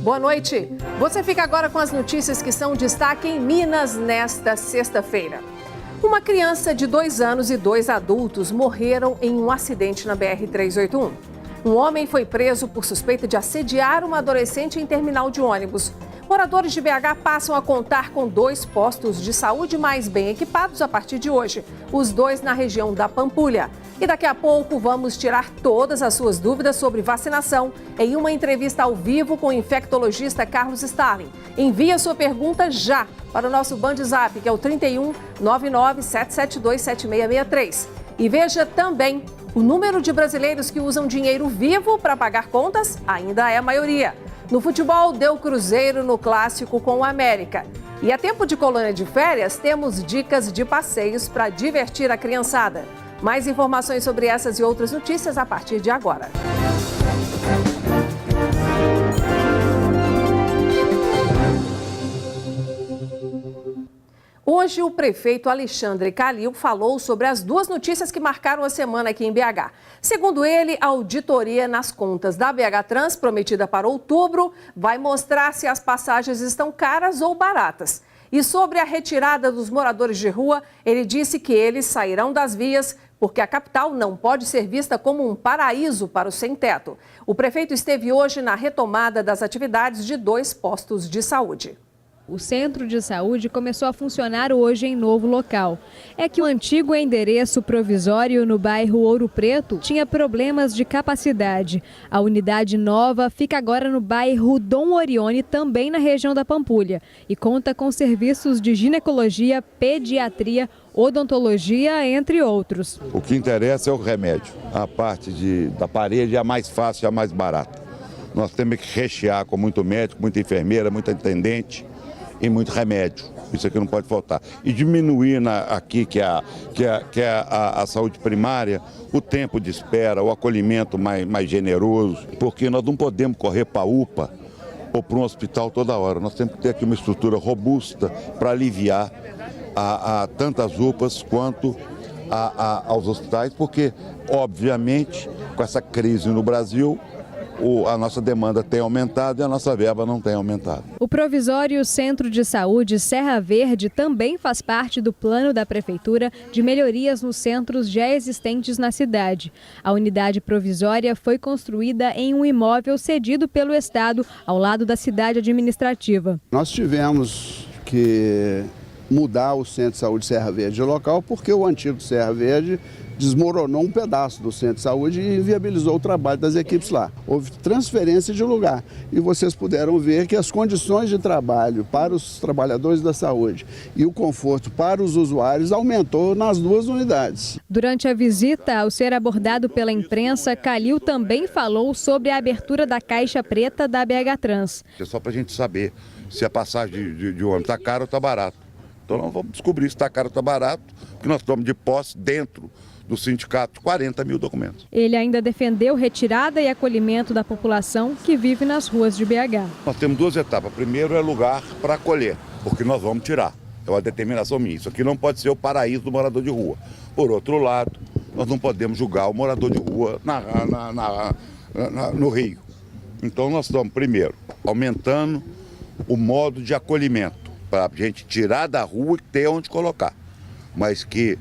Boa noite. Você fica agora com as notícias que são destaque em Minas nesta sexta-feira. Uma criança de 2 anos e 2 adultos morreram em um acidente na BR-381. Um homem foi preso por suspeita de assediar uma adolescente em terminal de ônibus. Moradores de BH passam a contar com 2 postos de saúde mais bem equipados a partir de hoje, os 2 na região da Pampulha. E daqui a pouco vamos tirar todas as suas dúvidas sobre vacinação em uma entrevista ao vivo com o infectologista Carlos Starling. Envie a sua pergunta já para o nosso Band Zap, que é o 31 99 772 7663. E veja também, o número de brasileiros que usam dinheiro vivo para pagar contas ainda é a maioria. No futebol, deu Cruzeiro no clássico com o América. E a tempo de colônia de férias, temos dicas de passeios para divertir a criançada. Mais informações sobre essas e outras notícias a partir de agora. Hoje, o prefeito Alexandre Calil falou sobre as 2 notícias que marcaram a semana aqui em BH. Segundo ele, a auditoria nas contas da BH Trans, prometida para outubro, vai mostrar se as passagens estão caras ou baratas. E sobre a retirada dos moradores de rua, ele disse que eles sairão das vias porque a capital não pode ser vista como um paraíso para o sem-teto. O prefeito esteve hoje na retomada das atividades de 2 postos de saúde. O centro de saúde começou a funcionar hoje em novo local. É que o antigo endereço provisório no bairro Ouro Preto tinha problemas de capacidade. A unidade nova fica agora no bairro Dom Orione, também na região da Pampulha, e conta com serviços de ginecologia, pediatria, odontologia, entre outros. O que interessa é o remédio. A parte da parede é a mais fácil e a mais barata. Nós temos que rechear com muito médico, muita enfermeira, muita atendente e muito remédio. Isso aqui não pode faltar. E diminuir aqui, que é a saúde primária, o tempo de espera, o acolhimento mais generoso, porque nós não podemos correr para a UPA ou para um hospital toda hora. Nós temos que ter aqui uma estrutura robusta para aliviar a tantas UPAs quanto aos hospitais, porque, obviamente, com essa crise no Brasil, a nossa demanda tem aumentado e a nossa verba não tem aumentado. O provisório Centro de Saúde Serra Verde também faz parte do plano da Prefeitura de melhorias nos centros já existentes na cidade. A unidade provisória foi construída em um imóvel cedido pelo Estado ao lado da cidade administrativa. Nós tivemos que mudar o Centro de Saúde Serra Verde de local porque o antigo Serra Verde desmoronou um pedaço do centro de saúde e inviabilizou o trabalho das equipes lá. Houve transferência de lugar e vocês puderam ver que as condições de trabalho para os trabalhadores da saúde e o conforto para os usuários aumentou nas 2 unidades. Durante a visita, ao ser abordado pela imprensa, Calil também falou sobre a abertura da caixa preta da BH Trans. É só para a gente saber se a passagem de ônibus está cara ou está barato. Então nós vamos descobrir se está caro ou está barato, porque nós estamos de posse dentro do sindicato 40 mil documentos. Ele ainda defendeu retirada e acolhimento da população que vive nas ruas de BH. Nós temos 2 etapas. Primeiro é lugar para acolher, porque nós vamos tirar. É uma determinação minha. Isso aqui não pode ser o paraíso do morador de rua. Por outro lado, nós não podemos julgar o morador de rua no Rio. Então nós estamos, primeiro, aumentando o modo de acolhimento, para a gente tirar da rua e ter onde colocar. Mas que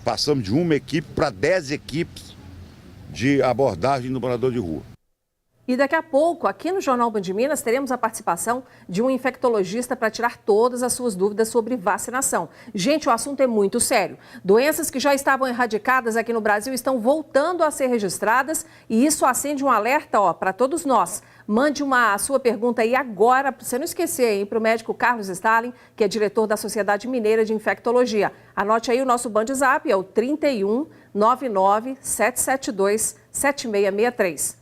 passamos de 1 equipe para 10 equipes de abordagem do morador de rua. E daqui a pouco, aqui no Jornal Band Minas, teremos a participação de um infectologista para tirar todas as suas dúvidas sobre vacinação. Gente, o assunto é muito sério. Doenças que já estavam erradicadas aqui no Brasil estão voltando a ser registradas e isso acende um alerta para todos nós. Mande a sua pergunta aí agora, para você não esquecer, para o médico Carlos Starling, que é diretor da Sociedade Mineira de Infectologia. Anote aí o nosso Band Zap, é o 31 99 772 7663.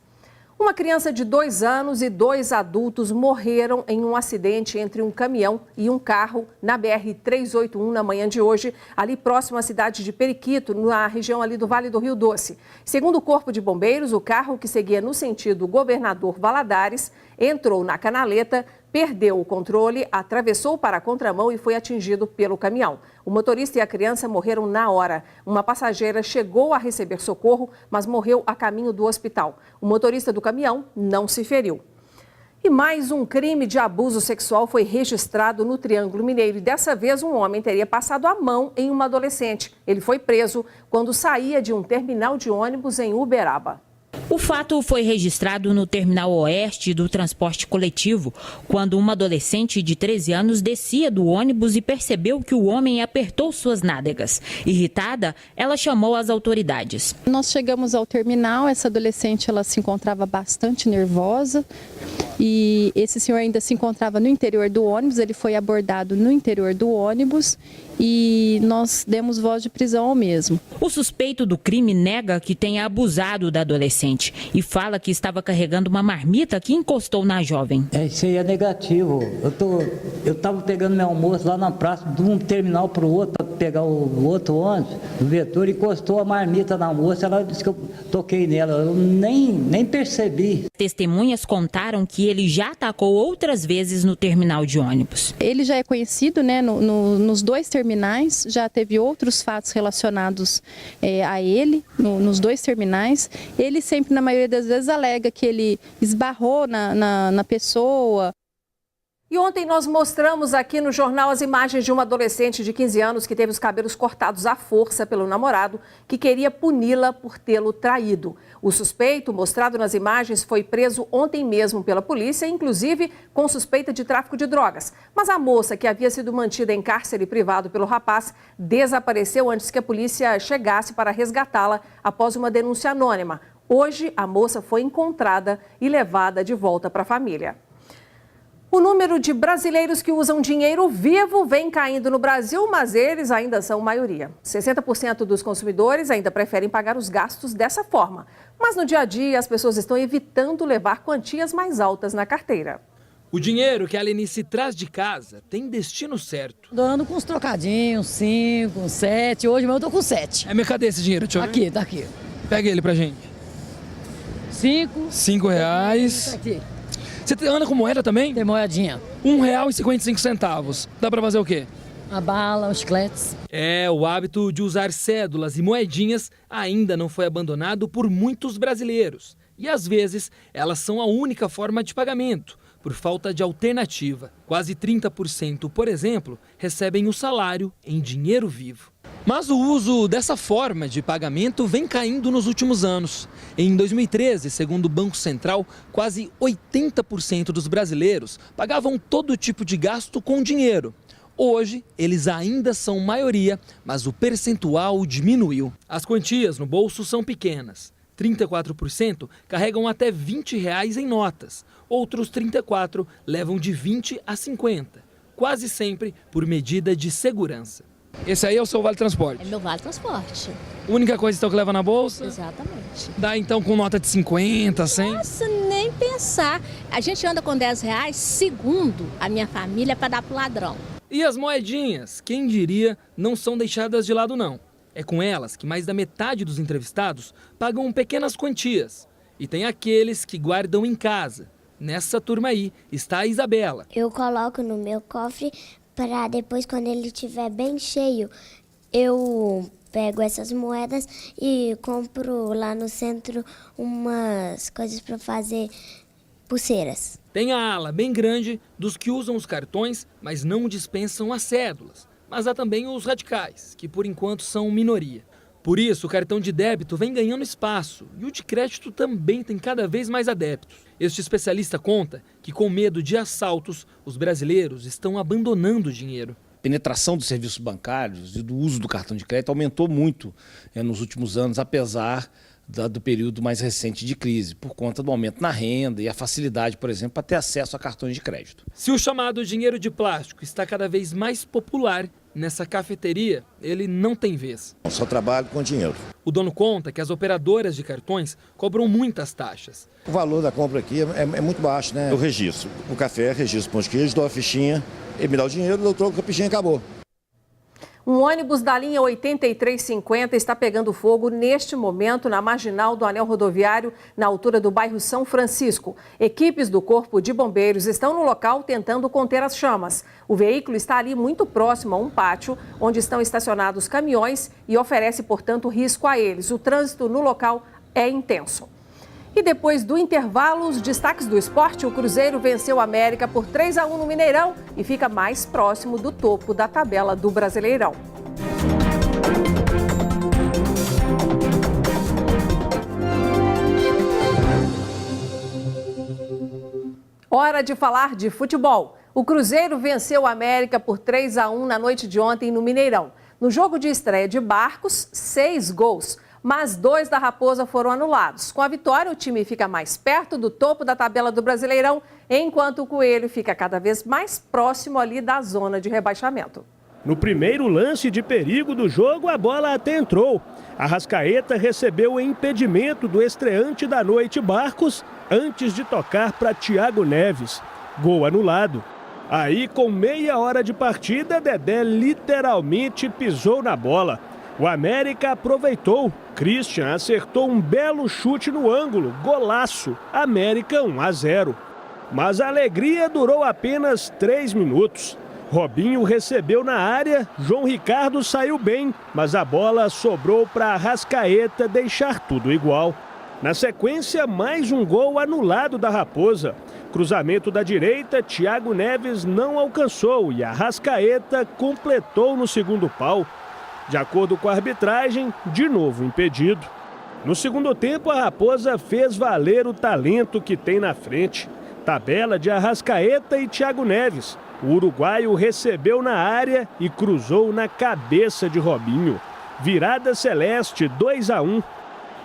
Uma criança de 2 anos e 2 adultos morreram em um acidente entre um caminhão e um carro na BR-381 na manhã de hoje, ali próximo à cidade de Periquito, na região ali do Vale do Rio Doce. Segundo o Corpo de Bombeiros, o carro que seguia no sentido Governador Valadares entrou na canaleta, perdeu o controle, atravessou para a contramão e foi atingido pelo caminhão. O motorista e a criança morreram na hora. Uma passageira chegou a receber socorro, mas morreu a caminho do hospital. O motorista do caminhão não se feriu. E mais um crime de abuso sexual foi registrado no Triângulo Mineiro. E dessa vez, um homem teria passado a mão em uma adolescente. Ele foi preso quando saía de um terminal de ônibus em Uberaba. O fato foi registrado no Terminal Oeste do transporte coletivo, quando uma adolescente de 13 anos descia do ônibus e percebeu que o homem apertou suas nádegas. Irritada, ela chamou as autoridades. Nós chegamos ao terminal, essa adolescente ela se encontrava bastante nervosa e esse senhor ainda se encontrava no interior do ônibus, ele foi abordado no interior do ônibus e nós demos voz de prisão ao mesmo. O suspeito do crime nega que tenha abusado da adolescente e fala que estava carregando uma marmita que encostou na jovem. Isso aí é negativo. Eu estava pegando meu almoço lá na praça, de um terminal para o outro, para pegar o outro ônibus, o vetor, encostou a marmita na moça, ela disse que eu toquei nela, eu nem percebi. Testemunhas contaram que ele já atacou outras vezes no terminal de ônibus. Ele já é conhecido, né, nos dois terminais, já teve outros fatos relacionados a ele, nos dois terminais. Ele sempre, na maioria das vezes, alega que ele esbarrou na pessoa. E ontem nós mostramos aqui no jornal as imagens de uma adolescente de 15 anos que teve os cabelos cortados à força pelo namorado, que queria puni-la por tê-lo traído. O suspeito, mostrado nas imagens, foi preso ontem mesmo pela polícia, inclusive com suspeita de tráfico de drogas. Mas a moça, que havia sido mantida em cárcere privado pelo rapaz, desapareceu antes que a polícia chegasse para resgatá-la após uma denúncia anônima. Hoje, a moça foi encontrada e levada de volta para a família. O número de brasileiros que usam dinheiro vivo vem caindo no Brasil, mas eles ainda são maioria. 60% dos consumidores ainda preferem pagar os gastos dessa forma. Mas no dia a dia, as pessoas estão evitando levar quantias mais altas na carteira. O dinheiro que a Lenice traz de casa tem destino certo. Dando com uns trocadinhos, 5, 7. Hoje mesmo eu tô com 7. É, mas cadê esse dinheiro? Deixa eu ver. Aqui, tá aqui. Pega ele pra gente. 5 reais. Aqui. Você anda com moeda também? Tem moedinha. R$1,55. Dá pra fazer o quê? A bala, os chicletes. O hábito de usar cédulas e moedinhas ainda não foi abandonado por muitos brasileiros. E às vezes elas são a única forma de pagamento, por falta de alternativa. Quase 30%, por exemplo, recebem o salário em dinheiro vivo. Mas o uso dessa forma de pagamento vem caindo nos últimos anos. Em 2013, segundo o Banco Central, quase 80% dos brasileiros pagavam todo tipo de gasto com dinheiro. Hoje, eles ainda são maioria, mas o percentual diminuiu. As quantias no bolso são pequenas. 34% carregam até R$20 em notas. Outros 34% levam de 20 a 50, quase sempre por medida de segurança. Esse aí é o seu Vale Transporte? É meu Vale Transporte. Única coisa então que leva na bolsa? Exatamente. Dá então com nota de 50, 100? Nossa, nem pensar. A gente anda com R$10, segundo a minha família, para dar pro ladrão. E as moedinhas, quem diria, não são deixadas de lado não. É com elas que mais da metade dos entrevistados pagam pequenas quantias. E tem aqueles que guardam em casa. Nessa turma aí está a Isabela. Eu coloco no meu cofre para depois, quando ele estiver bem cheio, eu pego essas moedas e compro lá no centro umas coisas para fazer pulseiras. Tem a ala bem grande dos que usam os cartões, mas não dispensam as cédulas. Mas há também os radicais, que por enquanto são minoria. Por isso, o cartão de débito vem ganhando espaço e o de crédito também tem cada vez mais adeptos. Este especialista conta que, com medo de assaltos, os brasileiros estão abandonando o dinheiro. A penetração dos serviços bancários e do uso do cartão de crédito aumentou muito nos últimos anos, apesar do período mais recente de crise, por conta do aumento na renda e a facilidade, por exemplo, para ter acesso a cartões de crédito. Se o chamado dinheiro de plástico está cada vez mais popular, nessa cafeteria ele não tem vez. Eu só trabalho com dinheiro. O dono conta que as operadoras de cartões cobram muitas taxas. O valor da compra aqui é muito baixo, né? Eu registro o café, registro o pão de queijo, dou a fichinha, ele me dá o dinheiro, eu troco a fichinha e acabou. Um ônibus da linha 8350 está pegando fogo neste momento na marginal do anel rodoviário, na altura do bairro São Francisco. Equipes do Corpo de Bombeiros estão no local tentando conter as chamas. O veículo está ali muito próximo a um pátio, onde estão estacionados caminhões e oferece, portanto, risco a eles. O trânsito no local é intenso. E depois do intervalo, os destaques do esporte, o Cruzeiro venceu o América por 3-1 no Mineirão e fica mais próximo do topo da tabela do Brasileirão. Hora de falar de futebol. O Cruzeiro venceu o América por 3-1 na noite de ontem no Mineirão. No jogo de estreia de Barcos, 6 gols, mas 2 da Raposa foram anulados. Com a vitória, o time fica mais perto do topo da tabela do Brasileirão, enquanto o Coelho fica cada vez mais próximo ali da zona de rebaixamento. No primeiro lance de perigo do jogo, a bola até entrou. Arrascaeta recebeu o impedimento do estreante da noite Barcos antes de tocar para Thiago Neves. Gol anulado. Aí, com meia hora de partida, Dedé literalmente pisou na bola. O América aproveitou. Christian acertou um belo chute no ângulo. Golaço. América 1-0. Mas a alegria durou apenas 3 minutos. Robinho recebeu na área, João Ricardo saiu bem, mas a bola sobrou para Arrascaeta deixar tudo igual. Na sequência, mais um gol anulado da Raposa. Cruzamento da direita, Thiago Neves não alcançou e Arrascaeta completou no segundo pau. De acordo com a arbitragem, de novo impedido. No segundo tempo, a Raposa fez valer o talento que tem na frente. Tabela de Arrascaeta e Thiago Neves. O uruguaio recebeu na área e cruzou na cabeça de Robinho. Virada celeste, 2-1.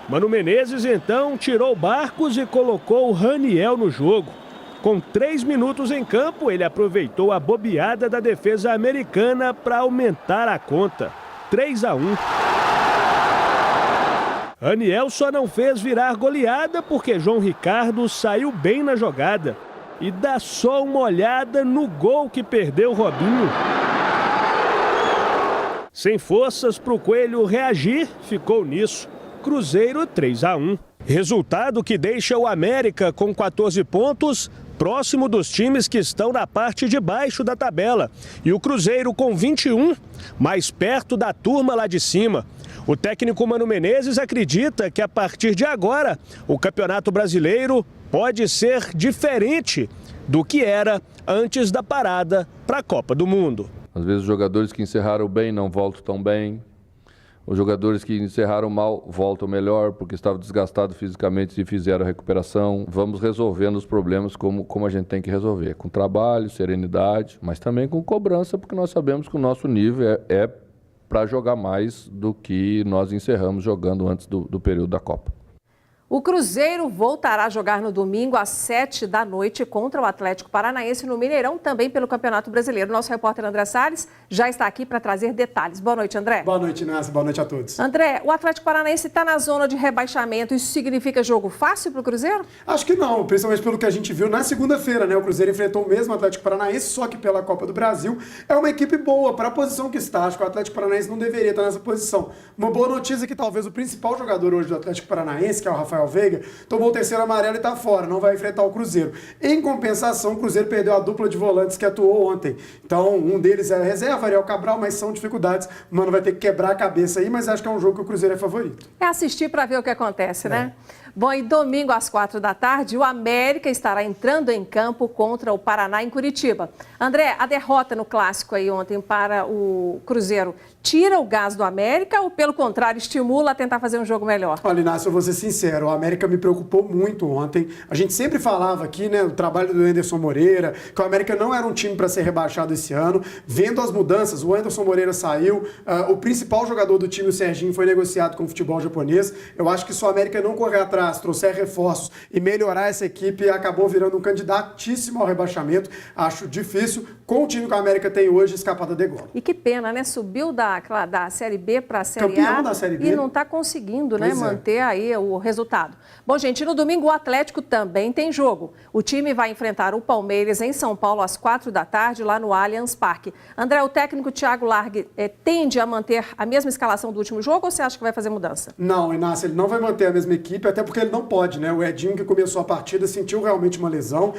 Mano Menezes, então, tirou Barcos e colocou o Raniel no jogo. Com 3 minutos em campo, ele aproveitou a bobeada da defesa americana para aumentar a conta. 3-1. Raniel só não fez virar goleada porque João Ricardo saiu bem na jogada. E dá só uma olhada no gol que perdeu Robinho. Sem forças para o Coelho reagir, ficou nisso. Cruzeiro 3-1. Resultado que deixa o América com 14 pontos, próximo dos times que estão na parte de baixo da tabela. E o Cruzeiro com 21, mais perto da turma lá de cima. O técnico Mano Menezes acredita que a partir de agora, o Campeonato Brasileiro pode ser diferente do que era antes da parada para a Copa do Mundo. Às vezes os jogadores que encerraram bem não voltam tão bem. Os jogadores que encerraram mal voltam melhor porque estavam desgastados fisicamente e fizeram a recuperação. Vamos resolvendo os problemas como a gente tem que resolver. Com trabalho, serenidade, mas também com cobrança, porque nós sabemos que o nosso nível é para jogar mais do que nós encerramos jogando antes do período da Copa. O Cruzeiro voltará a jogar no domingo às 7 da noite contra o Atlético Paranaense no Mineirão, também pelo Campeonato Brasileiro. Nosso repórter André Salles já está aqui para trazer detalhes. Boa noite, André. Boa noite, Inácia. Boa noite a todos. André, o Atlético Paranaense está na zona de rebaixamento. Isso significa jogo fácil para o Cruzeiro? Acho que não, principalmente pelo que a gente viu na segunda-feira, né? O Cruzeiro enfrentou o mesmo Atlético Paranaense, só que pela Copa do Brasil. É uma equipe boa para a posição que está. Acho que o Atlético Paranaense não deveria estar nessa posição. Uma boa notícia é que talvez o principal jogador hoje do Atlético Paranaense, que é o Rafael Veiga, tomou o terceiro amarelo e está fora, não vai enfrentar o Cruzeiro. Em compensação, o Cruzeiro perdeu a dupla de volantes que atuou ontem. Então, um deles é a reserva, Ariel Cabral, mas são dificuldades. O Mano vai ter que quebrar a cabeça aí, mas acho que é um jogo que o Cruzeiro é favorito. É assistir para ver o que acontece, né? Bom, e domingo às 4 da tarde, o América estará entrando em campo contra o Paraná em Curitiba. André, a derrota no clássico aí ontem para o Cruzeiro tira o gás do América ou, pelo contrário, estimula a tentar fazer um jogo melhor? Olha, Inácio, eu vou ser sincero, o América me preocupou muito ontem. A gente sempre falava aqui, né, o trabalho do Anderson Moreira, que o América não era um time para ser rebaixado esse ano. Vendo as mudanças, o Anderson Moreira saiu, o principal jogador do time, o Serginho, foi negociado com o futebol japonês. Eu acho que se o América não correr atrás, trouxer reforços e melhorar essa equipe, acabou virando um candidatíssimo ao rebaixamento. Acho difícil, com o time que o América tem hoje, escapar da degola. E que pena, né? Subiu da Série B para a Série Campeão A da Série B. E não está conseguindo, né, manter aí o resultado. Bom, gente, no domingo o Atlético também tem jogo. O time vai enfrentar o Palmeiras em São Paulo às 4 da tarde, lá no Allianz Parque. André, o técnico Thiago Largue tende a manter a mesma escalação do último jogo ou você acha que vai fazer mudança? Não, Inácio, ele não vai manter a mesma equipe, até porque porque ele não pode, né? O Edinho, que começou a partida, sentiu realmente uma lesão,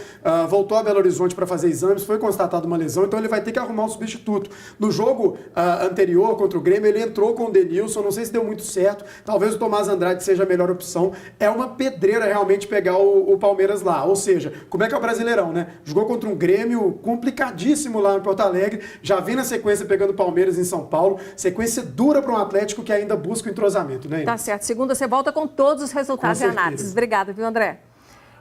voltou a Belo Horizonte para fazer exames, foi constatada uma lesão, então ele vai ter que arrumar um substituto. No jogo anterior contra o Grêmio, ele entrou com o Denilson, não sei se deu muito certo, talvez o Tomás Andrade seja a melhor opção. É uma pedreira realmente pegar o Palmeiras lá, ou seja, como é que é o Brasileirão, né? Jogou contra um Grêmio complicadíssimo lá em Porto Alegre, já vem na sequência pegando o Palmeiras em São Paulo, sequência dura para um Atlético que ainda busca o entrosamento, né? Tá certo, segunda você volta com todos os resultados e análises. Obrigada, viu, André?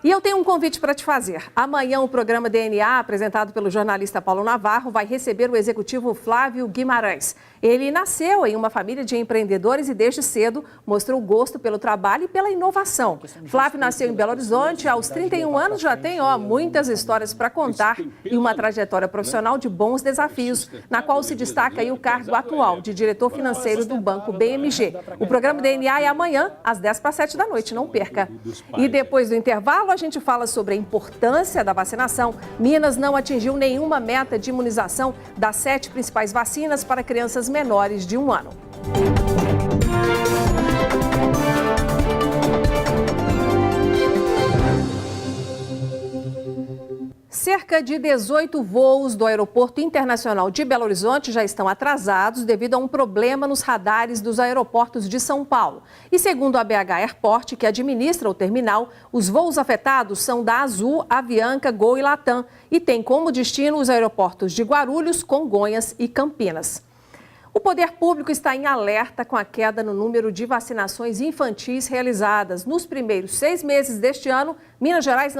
E eu tenho um convite para te fazer. Amanhã o programa DNA, apresentado pelo jornalista Paulo Navarro, vai receber o executivo Flávio Guimarães. Ele nasceu em uma família de empreendedores e desde cedo mostrou gosto pelo trabalho e pela inovação. Flávio nasceu em Belo Horizonte, aos 31 anos já tem muitas histórias para contar e uma trajetória profissional de bons desafios, na qual se destaca aí o cargo atual de diretor financeiro do Banco BMG. O programa DNA é amanhã, às 6:50 da noite, não perca. E depois do intervalo, a gente fala sobre a importância da vacinação. Minas não atingiu nenhuma meta de imunização das 7 principais vacinas para crianças menores de 1 ano. Cerca de 18 voos do Aeroporto Internacional de Belo Horizonte já estão atrasados devido a um problema nos radares dos aeroportos de São Paulo. E segundo a BH Airport, que administra o terminal, os voos afetados são da Azul, Avianca, Gol e Latam e tem como destino os aeroportos de Guarulhos, Congonhas e Campinas. O poder público está em alerta com a queda no número de vacinações infantis realizadas. Nos primeiros 6 meses deste ano, Minas Gerais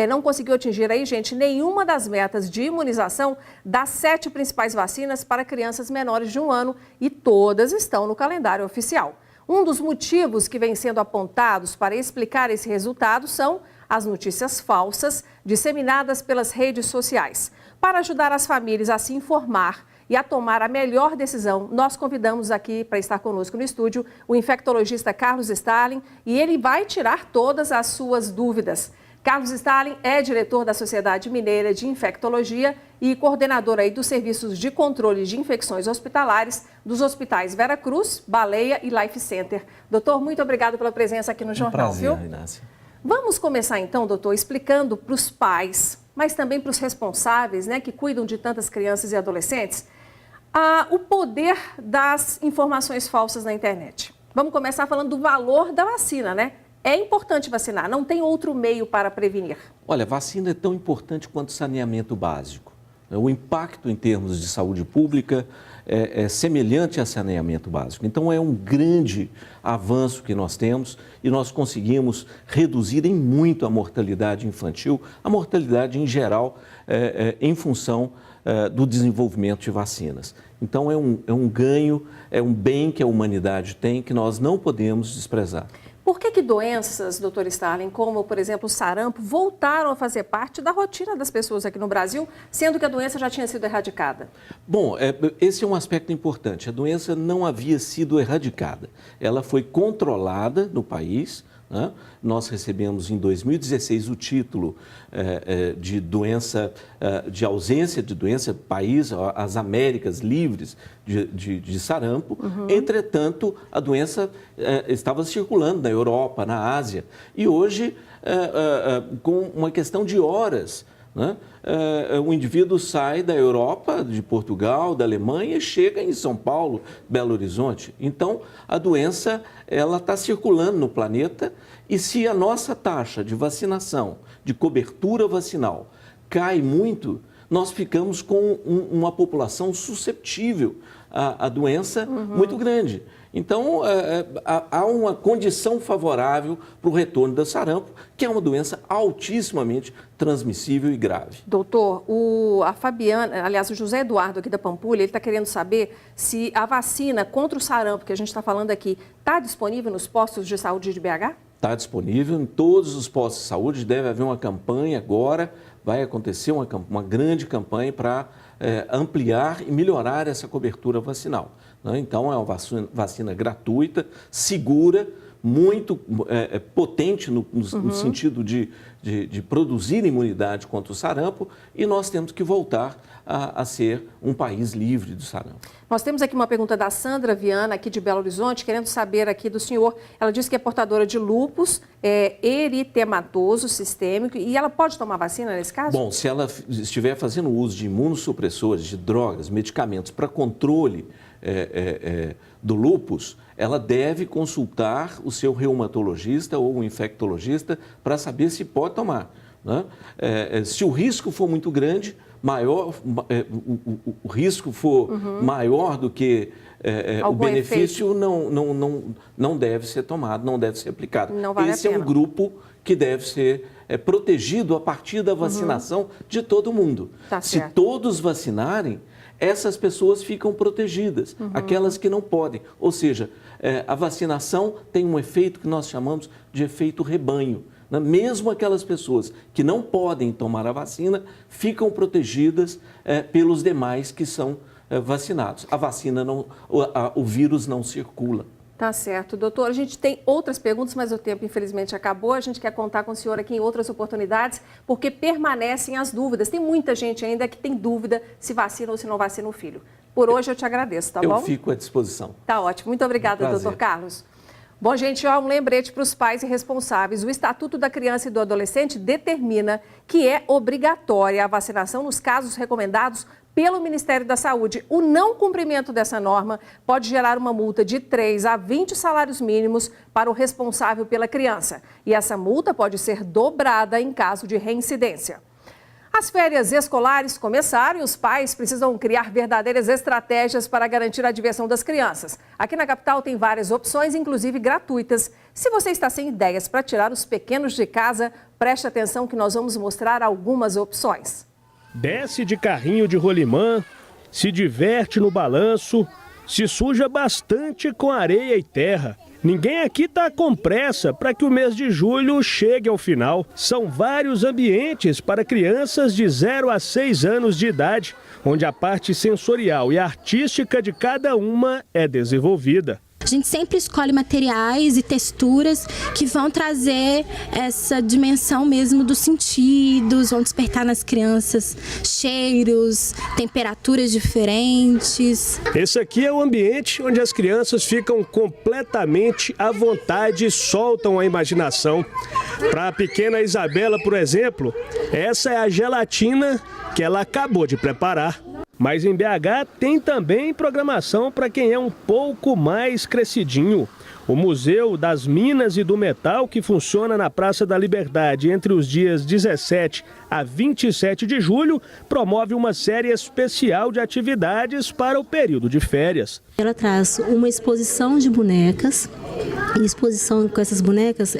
não conseguiu atingir aí, gente, nenhuma das metas de imunização das 7 principais vacinas para crianças menores de 1 ano e todas estão no calendário oficial. Um dos motivos que vem sendo apontados para explicar esse resultado são as notícias falsas disseminadas pelas redes sociais. Para ajudar as famílias a se informar e a tomar a melhor decisão, nós convidamos aqui para estar conosco no estúdio o infectologista Carlos Starling e ele vai tirar todas as suas dúvidas. Carlos Starling é diretor da Sociedade Mineira de Infectologia e coordenador aí dos serviços de controle de infecções hospitalares dos hospitais Vera Cruz, Baleia e Life Center. Doutor, muito obrigado pela presença aqui no jornal, prazer, viu? Inácia. Vamos começar então, doutor, explicando para os pais, mas também para os responsáveis, né, que cuidam de tantas crianças e adolescentes, o poder das informações falsas na internet. Vamos começar falando do valor da vacina, né? É importante vacinar, não tem outro meio para prevenir. Olha, vacina é tão importante quanto saneamento básico. O impacto em termos de saúde pública é semelhante a saneamento básico. Então, é um grande avanço que nós temos e nós conseguimos reduzir em muito a mortalidade infantil, a mortalidade em geral, em função do desenvolvimento de vacinas. Então, é um ganho, é um bem que a humanidade tem que nós não podemos desprezar. Por que doenças, doutor Starling, como, por exemplo, o sarampo, voltaram a fazer parte da rotina das pessoas aqui no Brasil, sendo que a doença já tinha sido erradicada? Bom, esse é um aspecto importante. A doença não havia sido erradicada. Ela foi controlada no país, né? Nós recebemos em 2016 o título de doença, de ausência de doença, país, as Américas livres de sarampo. Uhum. Entretanto, a doença estava circulando na Europa, na Ásia. E hoje, com uma questão de horas, né? O indivíduo sai da Europa, de Portugal, da Alemanha e chega em São Paulo, Belo Horizonte. Então, a doença ela está circulando no planeta e se a nossa taxa de vacinação, de cobertura vacinal, cai muito, nós ficamos com uma população susceptível à doença muito grande. Então, há uma condição favorável para o retorno do sarampo, que é uma doença altissimamente transmissível e grave. Doutor, a Fabiana, aliás, o José Eduardo aqui da Pampulha, ele está querendo saber se a vacina contra o sarampo, que a gente está falando aqui, está disponível nos postos de saúde de BH? Está disponível em todos os postos de saúde, deve haver uma campanha agora, vai acontecer uma grande campanha para ampliar e melhorar essa cobertura vacinal. Então, é uma vacina gratuita, segura, muito potente no sentido de produzir imunidade contra o sarampo, e nós temos que voltar a ser um país livre do sarampo. Nós temos aqui uma pergunta da Sandra Viana, aqui de Belo Horizonte, querendo saber aqui do senhor. Ela diz que é portadora de lúpus eritematoso sistêmico, e ela pode tomar vacina nesse caso? Bom, se ela estiver fazendo uso de imunossupressores, de drogas, medicamentos para controle do lúpus, ela deve consultar o seu reumatologista ou o infectologista para saber se pode tomar, né? Se o risco for muito grande, o risco for maior do que o benefício, não deve ser tomado, não deve ser aplicado. Esse é um grupo que deve ser protegido a partir da vacinação de todo mundo. Se todos vacinarem, essas pessoas ficam protegidas, aquelas que não podem. Ou seja, a vacinação tem um efeito que nós chamamos de efeito rebanho. Mesmo aquelas pessoas que não podem tomar a vacina, ficam protegidas pelos demais que são vacinados. A vacina o vírus não circula. Tá certo, doutor. A gente tem outras perguntas, mas o tempo infelizmente acabou. A gente quer contar com o senhor aqui em outras oportunidades, porque permanecem as dúvidas. Tem muita gente ainda que tem dúvida se vacina ou se não vacina o filho. Por hoje eu te agradeço, tá bom? Eu fico à disposição. Tá ótimo. Muito obrigada, doutor Carlos. Bom, gente, um lembrete para os pais e responsáveis. O Estatuto da Criança e do Adolescente determina que é obrigatória a vacinação nos casos recomendados pelo Ministério da Saúde. O não cumprimento dessa norma pode gerar uma multa de 3 a 20 salários mínimos para o responsável pela criança. E essa multa pode ser dobrada em caso de reincidência. As férias escolares começaram e os pais precisam criar verdadeiras estratégias para garantir a diversão das crianças. Aqui na capital tem várias opções, inclusive gratuitas. Se você está sem ideias para tirar os pequenos de casa, preste atenção que nós vamos mostrar algumas opções. Desce de carrinho de rolimã, se diverte no balanço, se suja bastante com areia e terra. Ninguém aqui está com pressa para que o mês de julho chegue ao final. São vários ambientes para crianças de 0 a 6 anos de idade, onde a parte sensorial e artística de cada uma é desenvolvida. A gente sempre escolhe materiais e texturas que vão trazer essa dimensão mesmo dos sentidos, vão despertar nas crianças cheiros, temperaturas diferentes. Esse aqui é o ambiente onde as crianças ficam completamente à vontade e soltam a imaginação. Para a pequena Isabela, por exemplo, essa é a gelatina que ela acabou de preparar. Mas em BH tem também programação para quem é um pouco mais crescidinho. O Museu das Minas e do Metal, que funciona na Praça da Liberdade entre os dias 17 a 27 de julho, promove uma série especial de atividades para o período de férias. Ela traz uma exposição de bonecas, e exposição com essas bonecas,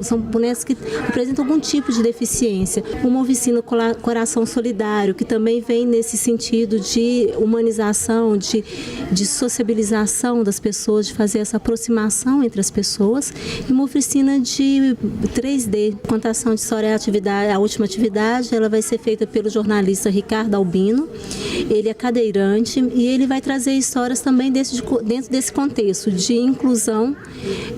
são bonecas que apresentam algum tipo de deficiência. Uma oficina Coração Solidário, que também vem nesse sentido de humanização, de sociabilização das pessoas, de fazer essa aproximação entre as pessoas. E uma oficina de 3D, contação de história e atividade, a última atividade, ela vai ser feita pelo jornalista Ricardo Albino. Ele é cadeirante e ele vai trazer histórias também dentro desse contexto de inclusão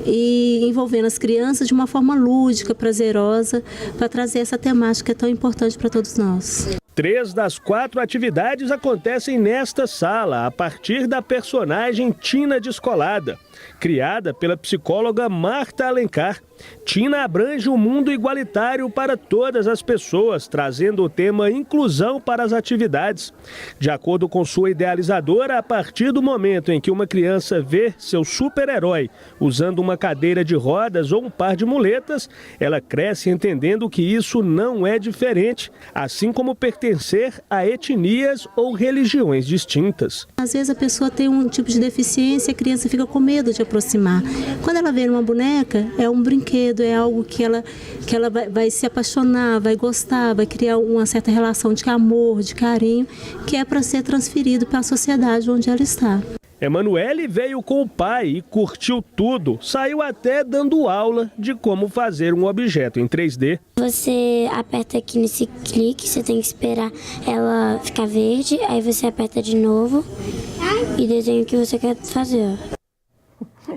e envolvendo as crianças de uma forma lúdica, prazerosa, para trazer essa temática tão importante para todos nós. 3 das 4 atividades acontecem nesta sala, a partir da personagem Tina Descolada, criada pela psicóloga Marta Alencar. Tina abrange o mundo igualitário para todas as pessoas, trazendo o tema inclusão para as atividades. De acordo com sua idealizadora, a partir do momento em que uma criança vê seu super-herói usando uma cadeira de rodas ou um par de muletas, ela cresce entendendo que isso não é diferente, assim como pertencer a etnias ou religiões distintas. Às vezes a pessoa tem um tipo de deficiência e a criança fica com medo de aproximar. Quando ela vê uma boneca, é um brinquedo, é algo que ela vai se apaixonar, vai gostar, vai criar uma certa relação de amor, de carinho, que é para ser transferido para a sociedade onde ela está. Emanuele veio com o pai e curtiu tudo. Saiu até dando aula de como fazer um objeto em 3D. Você aperta aqui nesse clique, você tem que esperar ela ficar verde, aí você aperta de novo e desenha o que você quer fazer.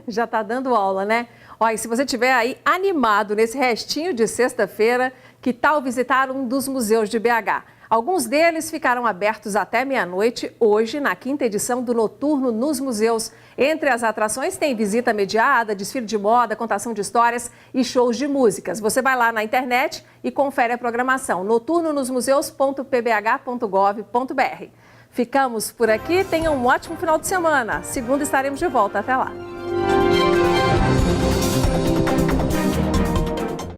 Já está dando aula, né? Olha, se você estiver aí animado nesse restinho de sexta-feira, que tal visitar um dos museus de BH? Alguns deles ficarão abertos até meia-noite, hoje, na 5ª edição do Noturno nos Museus. Entre as atrações tem visita mediada, desfile de moda, contação de histórias e shows de músicas. Você vai lá na internet e confere a programação, noturnonosmuseus.pbh.gov.br. Ficamos por aqui, tenham um ótimo final de semana. Segunda estaremos de volta, até lá.